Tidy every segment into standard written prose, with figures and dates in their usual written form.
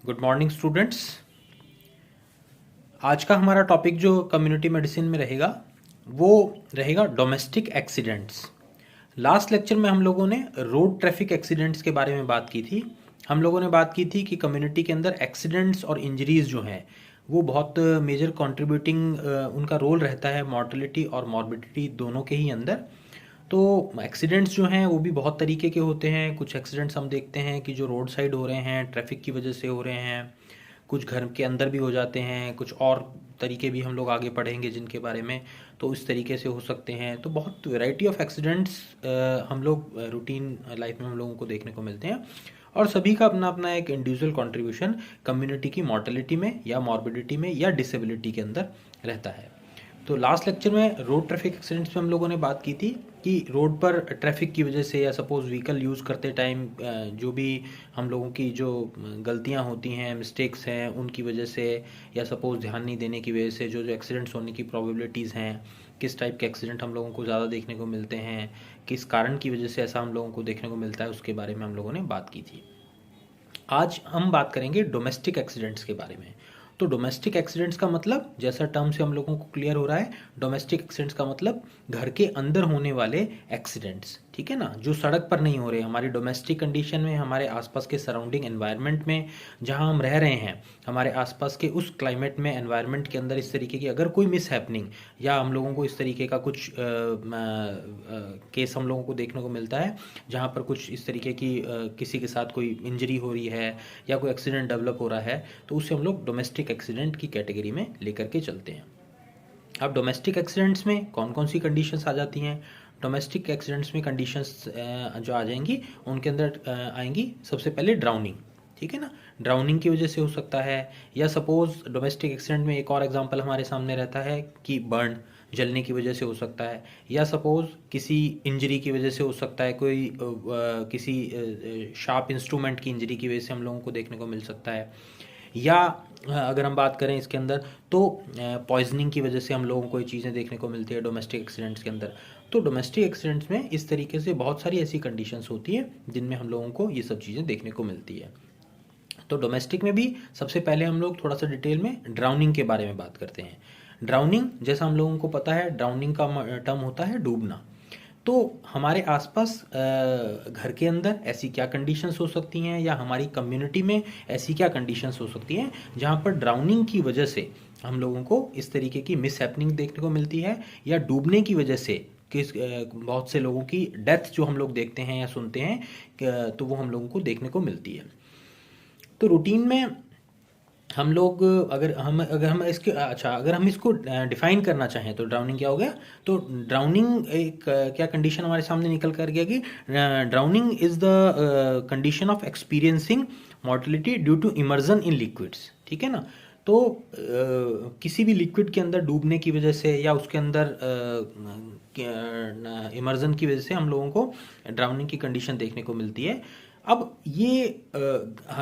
Good morning students. आज का हमारा टॉपिक जो कम्युनिटी मेडिसिन में रहेगा वो रहेगा डोमेस्टिक एक्सीडेंट्स। लास्ट लेक्चर में हम लोगों ने रोड ट्रैफिक एक्सीडेंट्स के बारे में बात की थी। हम लोगों ने बात की थी कि कम्युनिटी के अंदर एक्सीडेंट्स और इंजरीज जो हैं वो बहुत मेजर कंट्रीब्यूटिंग उनका रोल रहता है मॉर्टेलिटी और मॉर्बिडिटी दोनों के ही अंदर। तो एक्सीडेंट्स जो हैं वो भी बहुत तरीके के होते हैं। कुछ एक्सीडेंट्स हम देखते हैं कि जो रोड साइड हो रहे हैं, ट्रैफिक की वजह से हो रहे हैं, कुछ घर के अंदर भी हो जाते हैं, कुछ और तरीके भी हम लोग आगे पढ़ेंगे जिनके बारे में, तो इस तरीके से हो सकते हैं। तो बहुत वैरायटी ऑफ एक्सीडेंट्स हम लोग रूटीन लाइफ में हम लोगों को देखने को मिलते हैं और सभी का अपना अपना एक इंडिविजुअल कंट्रीब्यूशन कम्युनिटी की मॉर्टेलिटी में या मॉर्बिडिटी में या डिसेबिलिटी के अंदर रहता है। तो लास्ट लेक्चर में रोड ट्रैफिक एक्सीडेंट्स में हम लोगों ने बात की थी कि रोड पर ट्रैफिक की वजह से या सपोज़ व्हीकल यूज़ करते टाइम जो भी हम लोगों की जो गलतियां होती हैं, मिस्टेक्स हैं, उनकी वजह से या सपोज़ ध्यान नहीं देने की वजह से जो जो एक्सीडेंट्स होने की प्रोबेबिलिटीज़ हैं, किस टाइप के एक्सीडेंट हम लोगों को ज़्यादा देखने को मिलते हैं, किस कारण की वजह से ऐसा हम लोगों को देखने को मिलता है, उसके बारे में हम लोगों ने बात की थी। आज हम बात करेंगे डोमेस्टिक एक्सीडेंट्स के बारे में। तो डोमेस्टिक एक्सीडेंट्स का मतलब, जैसा टर्म से हम लोगों को क्लियर हो रहा है, डोमेस्टिक एक्सीडेंट्स का मतलब घर के अंदर होने वाले एक्सीडेंट्स, ठीक है ना, जो सड़क पर नहीं हो रहे, हमारी डोमेस्टिक कंडीशन में, हमारे आसपास के सराउंडिंग एनवायरनमेंट में जहां हम रह रहे हैं, हमारे आसपास के उस क्लाइमेट में, एनवायरनमेंट के अंदर इस तरीके की अगर कोई मिस हैपनिंग या हम लोगों को इस तरीके का कुछ केस हम लोगों को देखने को मिलता है जहाँ पर कुछ इस तरीके की किसी के साथ कोई इंजरी हो रही है या कोई एक्सीडेंट डेवलप हो रहा है, तो उसे हम लोग डोमेस्टिक एक्सीडेंट की कैटेगरी में लेकर के चलते हैं। अब डोमेस्टिक एक्सीडेंट्स में कौन कौन सी कंडीशंस आ जाती हैं? डोमेस्टिक एक्सीडेंट्स में कंडीशंस जो आ जाएंगी उनके अंदर आएंगी सबसे पहले ड्राउनिंग, ठीक है ना। ड्राउनिंग की वजह से हो सकता है, या सपोज डोमेस्टिक एक्सीडेंट में एक और एग्जांपल हमारे सामने रहता है कि बर्न, जलने की वजह से हो सकता है, या सपोज किसी इंजरी की वजह से हो सकता है, कोई किसी शार्प इंस्ट्रूमेंट की इंजरी की वजह से हम लोगों को देखने को मिल सकता है, या अगर हम बात करें इसके अंदर तो पॉइजनिंग की वजह से हम लोगों को ये चीज़ें देखने को मिलती है डोमेस्टिक एक्सीडेंट्स के अंदर। तो डोमेस्टिक एक्सीडेंट्स में इस तरीके से बहुत सारी ऐसी कंडीशंस होती है जिनमें हम लोगों को ये सब चीज़ें देखने को मिलती है। तो डोमेस्टिक में भी सबसे पहले हम लोग थोड़ा सा डिटेल में ड्राउनिंग के बारे में बात करते हैं। ड्राउनिंग, जैसा हम लोगों को पता है, ड्राउनिंग का टर्म होता है डूबना। तो हमारे आसपास घर के अंदर ऐसी क्या कंडीशंस हो सकती हैं, या हमारी कम्युनिटी में ऐसी क्या कंडीशंस हो सकती हैं जहाँ पर ड्राउनिंग की वजह से हम लोगों को इस तरीके की मिस हैपनिंग देखने को मिलती है, या डूबने की वजह से किस बहुत से लोगों की डेथ जो हम लोग देखते हैं या सुनते हैं तो वो हम लोगों को देखने को मिलती है। तो रूटीन में हम लोग अगर हम इसके अगर हम इसको डिफाइन करना चाहें तो ड्राउनिंग क्या हो गया। तो ड्राउनिंग एक क्या कंडीशन हमारे सामने निकल कर गया कि drowning is the condition of experiencing mortality due to immersion in liquids, ठीक है ना। तो किसी भी लिक्विड के अंदर डूबने की वजह से या उसके अंदर इमर्जन की वजह से हम लोगों को ड्राउनिंग की कंडीशन देखने को मिलती है। अब ये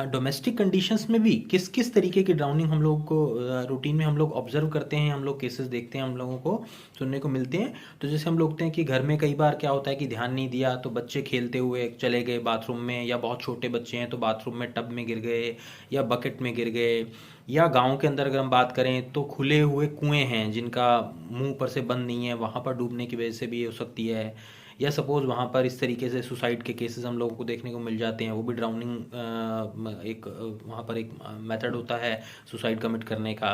डोमेस्टिक कंडीशंस में भी किस किस तरीके की ड्राउनिंग हम लोगों को रूटीन में हम लोग ऑब्जर्व करते हैं, हम लोग केसेस देखते हैं, हम लोगों को सुनने को मिलते हैं। तो जैसे हम लोग देखते हैं कि घर में कई बार क्या होता है कि ध्यान नहीं दिया तो बच्चे खेलते हुए चले गए बाथरूम में, या बहुत छोटे बच्चे हैं तो बाथरूम में टब में गिर गए या बकेट में गिर गए, या गांव के अंदर अगर हम बात करें तो खुले हुए कुएं हैं जिनका मुंह पर से बंद नहीं है, वहां पर डूबने की वजह से भी हो सकती है, या सपोज वहाँ पर इस तरीके से सुसाइड के केसेस हम लोगों को देखने को मिल जाते हैं। वो भी ड्राउनिंग एक वहाँ पर एक मेथड होता है सुसाइड कमिट करने का,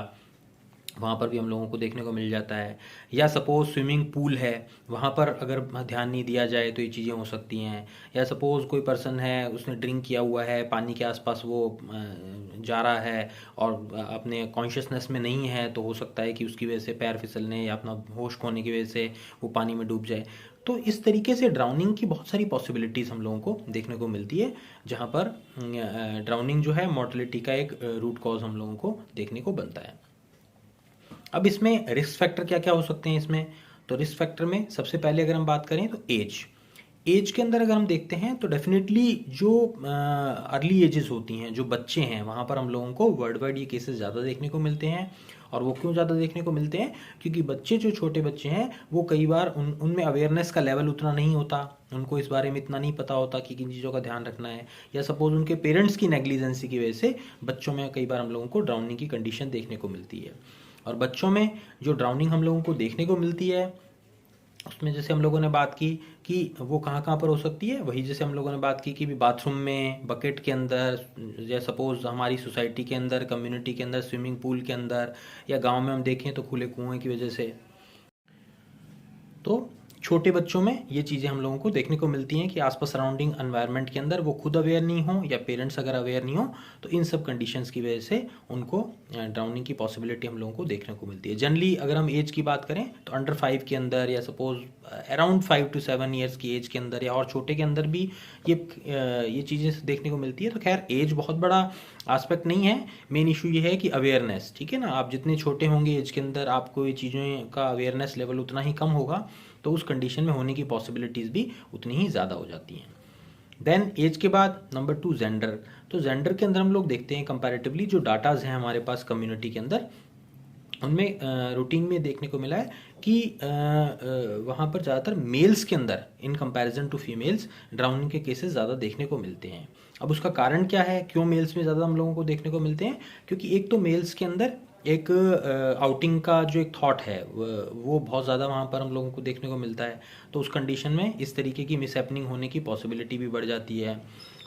वहाँ पर भी हम लोगों को देखने को मिल जाता है। या सपोज़ स्विमिंग पूल है, वहाँ पर अगर ध्यान नहीं दिया जाए तो ये चीज़ें हो सकती हैं। या सपोज़ कोई पर्सन है, उसने ड्रिंक किया हुआ है, पानी के आसपास वो जा रहा है और अपने कॉन्शियसनेस में नहीं है, तो हो सकता है कि उसकी वजह से पैर फिसलने या अपना होश खोने की वजह से वो पानी में डूब जाए। तो इस तरीके से ड्राउनिंग की बहुत सारी पॉसिबिलिटीज़ हम लोगों को देखने को मिलती है, जहाँ पर ड्राउनिंग जो है मॉर्टेलिटी का एक रूट कॉज हम लोगों को देखने को बनता है। अब इसमें रिस्क फैक्टर क्या क्या हो सकते हैं इसमें? तो रिस्क फैक्टर में सबसे पहले अगर हम बात करें तो एज एज के अंदर अगर हम देखते हैं तो डेफिनेटली जो अर्ली एजेस होती हैं, जो बच्चे हैं, वहाँ पर हम लोगों को वर्ल्ड वाइड ये केसेस ज़्यादा देखने को मिलते हैं। और वो क्यों ज़्यादा देखने को मिलते हैं? क्योंकि बच्चे, जो छोटे बच्चे हैं, वो कई बार उनमें अवेयरनेस का लेवल उतना नहीं होता, उनको इस बारे में इतना नहीं पता होता कि किन चीज़ों का ध्यान रखना है, या सपोज उनके पेरेंट्स की नेग्लिजेंसी की वजह से बच्चों में कई बार हम लोगों को ड्राउनिंग की कंडीशन देखने को मिलती है। और बच्चों में जो ड्राउनिंग हम लोगों को देखने को मिलती है, उसमें जैसे हम लोगों ने बात की कि वो कहाँ कहाँ पर हो सकती है, वही जैसे हम लोगों ने बात की कि भी बाथरूम में, बकेट के अंदर, या सपोज हमारी सोसाइटी के अंदर, कम्युनिटी के अंदर, स्विमिंग पूल के अंदर, या गांव में हम देखें तो खुले कुएं की वजह से। तो छोटे बच्चों में ये चीज़ें हम लोगों को देखने को मिलती हैं कि आसपास सराउंडिंग एनवायरनमेंट के अंदर वो खुद अवेयर नहीं हो, या पेरेंट्स अगर अवेयर नहीं हो, तो इन सब कंडीशंस की वजह से उनको ड्राउनिंग की पॉसिबिलिटी हम लोगों को देखने को मिलती है। जनरली अगर हम एज की बात करें तो अंडर 5 के अंदर, या सपोज अराउंड 5 to 7 ईयर्स की एज के अंदर, या और छोटे के अंदर भी ये चीज़ें देखने को मिलती है। तो खैर एज बहुत बड़ा आस्पेक्ट नहीं है, मेन इशू ये है कि अवेयरनेस, ठीक है ना। आप जितने छोटे होंगे एज के अंदर, आपको ये चीज़ों का अवेयरनेस लेवल उतना ही कम होगा, तो उस कंडीशन में होने की पॉसिबिलिटीज़ भी उतनी ही ज़्यादा हो जाती हैं। देन एज के बाद नंबर 2 जेंडर। तो जेंडर के अंदर हम लोग देखते हैं कंपैरेटिवली जो डाटाज हैं हमारे पास कम्युनिटी के अंदर, उनमें रूटीन में देखने को मिला है कि वहाँ पर ज़्यादातर मेल्स के अंदर in comparison to females drowning के केसेस ज़्यादा देखने को मिलते हैं। अब उसका कारण क्या है, क्यों मेल्स में ज़्यादा हम लोगों को देखने को मिलते हैं? क्योंकि एक तो मेल्स के अंदर एक आउटिंग का जो एक थॉट है वो बहुत ज़्यादा वहाँ पर हम लोगों को देखने को मिलता है, तो उस कंडीशन में इस तरीके की मिसहैपनिंग होने की पॉसिबिलिटी भी बढ़ जाती है।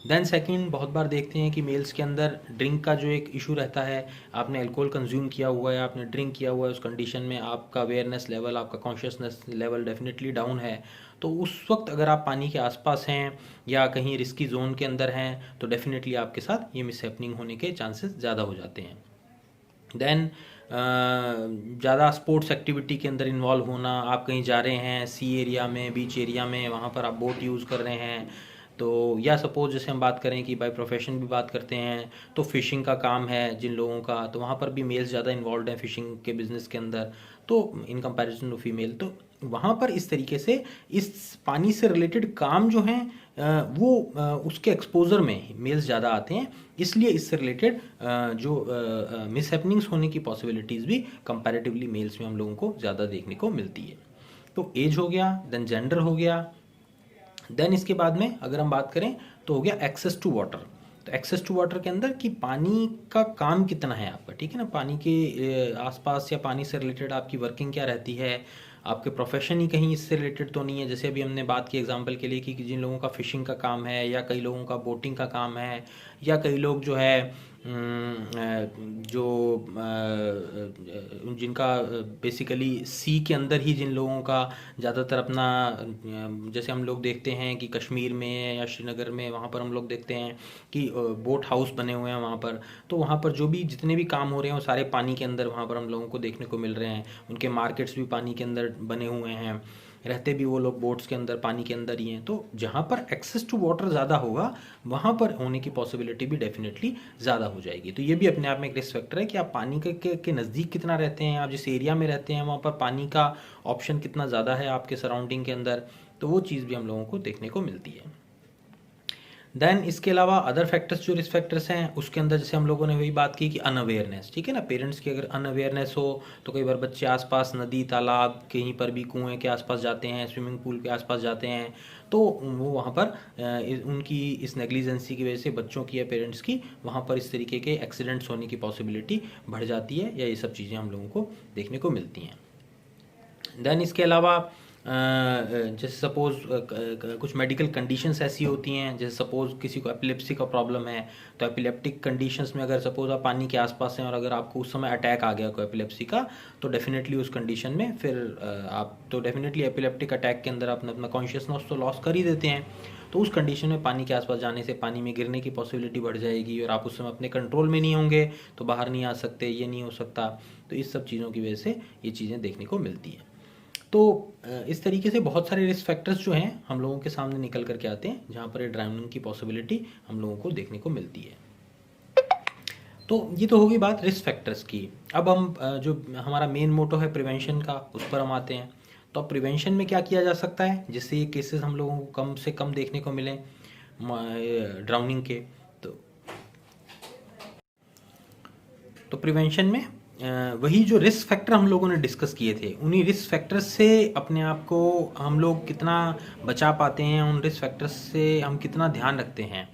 देन सेकंड, बहुत बार देखते हैं कि मेल्स के अंदर ड्रिंक का जो एक इशू रहता है, आपने अल्कोहल कंज्यूम किया हुआ है, आपने ड्रिंक किया हुआ है, उस कंडीशन में आपका अवेयरनेस लेवल, आपका कॉन्शियसनेस लेवल डेफिनेटली डाउन है। तो उस वक्त अगर आप पानी के आसपास हैं या कहीं रिस्की जोन के अंदर हैं, तो डेफिनेटली आपके साथ ये मिसहैपनिंग होने के चांसेस ज़्यादा हो जाते हैं। देन ज़्यादा स्पोर्ट्स एक्टिविटी के अंदर इन्वॉल्व होना, आप कहीं जा रहे हैं सी एरिया में, बीच एरिया में, वहाँ पर आप बोट यूज़ कर रहे हैं, तो या सपोज जैसे हम बात करें कि बाय प्रोफेशन भी बात करते हैं, तो फिशिंग का काम है जिन लोगों का, तो वहाँ पर भी मेल्स ज़्यादा इन्वॉल्व हैं फिशिंग के बिज़नेस के अंदर, तो इन कंपैरिजन टू फीमेल, तो वहाँ पर इस तरीके से इस पानी से रिलेटेड काम जो हैं वो उसके एक्सपोजर में मेल्स ज़्यादा आते हैं, इसलिए इससे रिलेटेड जो मिसहैपनिंग्स होने की पॉसिबिलिटीज़ भी कंपैरेटिवली मेल्स में हम लोगों को ज़्यादा देखने को मिलती है। तो एज हो गया, देन जेंडर हो गया, देन इसके बाद में अगर हम बात करें तो हो गया एक्सेस टू वाटर। तो एक्सेस टू वाटर के अंदर कि पानी का काम कितना है आपका, ठीक है ना, पानी के आसपास या पानी से रिलेटेड आपकी वर्किंग क्या रहती है, आपके प्रोफेशन ही कहीं इससे रिलेटेड तो नहीं है। जैसे अभी हमने बात की एग्जांपल के लिए कि जिन लोगों का फिशिंग का काम है, या कई लोगों का बोटिंग का काम है, या कई लोग जो है जो जिनका बेसिकली सी के अंदर ही, जिन लोगों का ज़्यादातर अपना जैसे हम लोग देखते हैं कि कश्मीर में या श्रीनगर में, वहाँ पर हम लोग देखते हैं कि बोट हाउस बने हुए हैं वहाँ पर, तो वहाँ पर जो भी जितने भी काम हो रहे हैं वो सारे पानी के अंदर वहाँ पर हम लोगों को देखने को मिल रहे हैं। उनके मार्केट्स भी पानी के अंदर बने हुए हैं, रहते भी वो लोग बोट्स के अंदर, पानी के अंदर ही हैं। तो जहाँ पर एक्सेस टू वाटर ज़्यादा होगा, वहाँ पर होने की पॉसिबिलिटी भी डेफिनेटली ज़्यादा हो जाएगी। तो ये भी अपने आप में एक रिस्क फैक्टर है कि आप पानी के नज़दीक कितना रहते हैं, आप जिस एरिया में रहते हैं वहाँ पर पानी का ऑप्शन कितना ज़्यादा है आपके सराउंडिंग के अंदर, तो वो चीज़ भी हम लोगों को देखने को मिलती है। देन इसके अलावा अदर फैक्टर्स जो रिस्क फैक्टर्स हैं, उसके अंदर जैसे हम लोगों ने वही बात की कि अनअवेयरनेस, ठीक है ना, पेरेंट्स की अगर अनअवेयरनेस हो तो कई बार बच्चे आसपास नदी, तालाब, कहीं पर भी कुएं के आसपास जाते हैं, स्विमिंग पूल के आसपास जाते हैं, तो वो वहाँ पर उनकी इस नेग्लिजेंसी की वजह से, बच्चों की या पेरेंट्स की, वहाँ पर इस तरीके के एक्सीडेंट्स होने की पॉसिबिलिटी बढ़ जाती है, या ये सब चीज़ें हम लोगों को देखने को मिलती हैं। देन इसके अलावा जैसे सपोज़ कुछ मेडिकल कंडीशंस ऐसी होती हैं, जैसे सपोज़ किसी को एपिलेप्सी का प्रॉब्लम है, तो एपिलेप्टिक कंडीशंस में अगर सपोज़ आप पानी के आसपास हैं और अगर आपको उस समय अटैक आ गया कोई एपिलेप्सी का, तो डेफिनेटली उस कंडीशन में फिर आप तो डेफिनेटली एपिलेप्टिक अटैक के अंदर अपना कॉन्शियसनेस तो लॉस कर ही देते हैं। तो उस कंडीशन में पानी के आसपास जाने से पानी में गिरने की पॉसिबिलिटी बढ़ जाएगी, और आप उस समय अपने कंट्रोल में नहीं होंगे, तो बाहर नहीं आ सकते, ये नहीं हो सकता। तो इस सब चीज़ों की वजह से ये चीज़ें देखने को मिलती हैं। तो इस तरीके से बहुत सारे रिस्क फैक्टर्स जो हैं हम लोगों के सामने निकल करके आते हैं, जहाँ पर ड्राउनिंग की पॉसिबिलिटी हम लोगों को देखने को मिलती है। तो ये तो होगी बात रिस्क फैक्टर्स की। अब हम जो हमारा मेन मोटो है प्रिवेंशन का, उस पर हम आते हैं। तो अब प्रिवेंशन में क्या किया जा सकता है जिससे ये केसेस हम लोगों को कम से कम देखने को मिले ड्राउनिंग के। तो प्रिवेंशन में वही जो रिस्क फैक्टर हम लोगों ने डिस्कस किए थे, उन्हीं रिस्क फैक्टर्स से अपने आप को हम लोग कितना बचा पाते हैं, उन रिस्क फैक्टर्स से हम कितना ध्यान रखते हैं,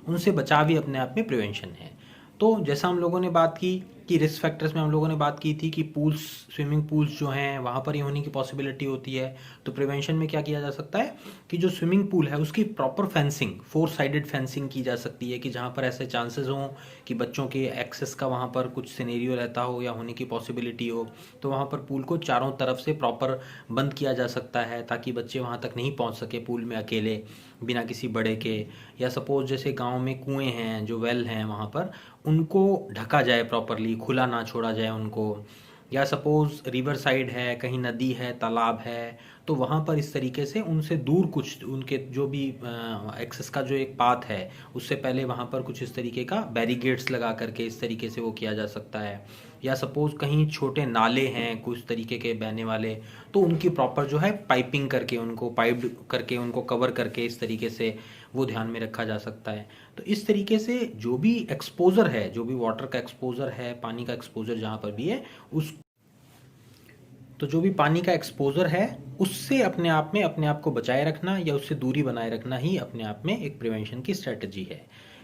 उनसे बचाव ही अपने आप में प्रिवेंशन है। तो जैसा हम लोगों ने बात की कि रिस्क फैक्टर्स में हम लोगों ने बात की थी कि पूल्स, स्विमिंग पूल्स जो हैं वहाँ पर ही होने की पॉसिबिलिटी होती है। तो प्रिवेंशन में क्या किया जा सकता है कि जो स्विमिंग पूल है उसकी प्रॉपर फेंसिंग, 4 साइडेड फेंसिंग की जा सकती है कि जहाँ पर ऐसे चांसेस हों कि बच्चों के एक्सेस का वहाँ पर कुछ सिनेरियो रहता हो या होने की पॉसिबिलिटी हो, तो वहाँ पर पूल को चारों तरफ से प्रॉपर बंद किया जा सकता है ताकि बच्चे वहाँ तक नहीं पहुँच सके पूल में अकेले बिना किसी बड़े के। या सपोज जैसे गांव में कुएं हैं, जो वेल हैं वहाँ पर, उनको ढका जाए प्रॉपरली, खुला ना छोड़ा जाए उनको। या सपोज रिवर साइड है, कहीं नदी है, तालाब है, तो वहाँ पर इस तरीके से उनसे दूर कुछ उनके जो भी एक्सेस का जो एक पाथ है उससे पहले वहाँ पर कुछ इस तरीके का बैरिगेड्स लगा करके इस तरीके से वो किया जा सकता है। या सपोज कहीं छोटे नाले हैं कुछ तरीके के बहने वाले, तो उनकी प्रॉपर जो है पाइपिंग करके, उनको पाइप्ड करके, उनको कवर करके इस तरीके से वो ध्यान में रखा जा सकता है। तो इस तरीके से जो भी एक्सपोजर है, जो भी वाटर का एक्सपोजर है, पानी का एक्सपोजर जहाँ पर भी है उस तो जो भी पानी का एक्सपोजर है उससे अपने आप को बचाए रखना या उससे दूरी बनाए रखना ही अपने आप में एक प्रिवेंशन की स्ट्रेटजी है।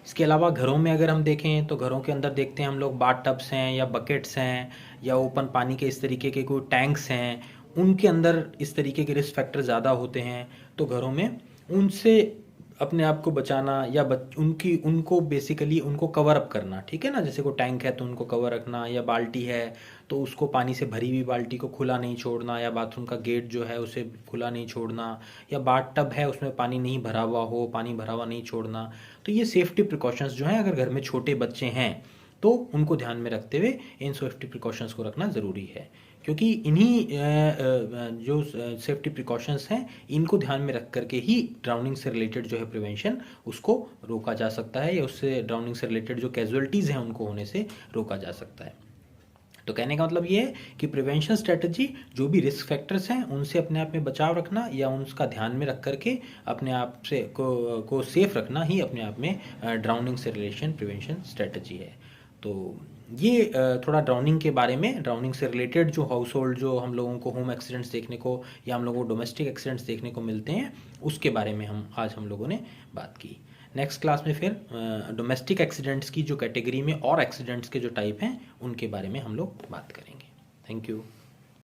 इसके अलावा घरों में अगर हम देखें तो घरों के अंदर देखते हैं हम लोग बाथ टब्स हैं या बकेट्स हैं या ओपन पानी के इस तरीके के कोई टैंक्स हैं, उनके अंदर इस तरीके के रिस्क फैक्टर ज़्यादा होते हैं। तो घरों में उनसे अपने आप को बचाना या उनको बेसिकली उनको कवर अप करना, ठीक है ना। जैसे कोई टैंक है तो उनको कवर रखना, या बाल्टी है तो उसको पानी से भरी हुई बाल्टी को खुला नहीं छोड़ना, या बाथरूम का गेट जो है उसे खुला नहीं छोड़ना, या बाथ टब है उसमें पानी नहीं भरा हुआ हो, पानी भरा हुआ नहीं छोड़ना। तो ये सेफ्टी प्रिकॉशंस जो हैं, अगर घर में छोटे बच्चे हैं तो उनको ध्यान में रखते हुए इन सेफ्टी प्रिकॉशंस को रखना ज़रूरी है, क्योंकि इन्हीं जो सेफ्टी प्रिकॉशंस हैं इनको ध्यान में रख करके ही ड्राउनिंग से रिलेटेड जो है प्रिवेंशन उसको रोका जा सकता है, या उससे ड्राउनिंग से रिलेटेड जो कैजुअलिटीज़ हैं उनको होने से रोका जा सकता है। तो कहने का मतलब ये है कि प्रिवेंशन स्ट्रेटजी जो भी रिस्क फैक्टर्स हैं उनसे अपने आप में बचाव रखना या उनका ध्यान में रख करके अपने आप से को सेफ रखना ही अपने आप में ड्राउनिंग से रिलेशन प्रिवेंशन स्ट्रेटजी है। तो ये थोड़ा ड्राउनिंग के बारे में, ड्राउनिंग से रिलेटेड जो हाउस होल्ड जो हम लोगों को होम एक्सीडेंट्स देखने को या हम लोगों को डोमेस्टिक एक्सीडेंट्स देखने को मिलते हैं उसके बारे में हम लोगों ने बात की। नेक्स्ट क्लास में फिर डोमेस्टिक एक्सीडेंट्स की जो कैटेगरी में और एक्सीडेंट्स के जो टाइप हैं उनके बारे में हम लोग बात करेंगे। Thank you.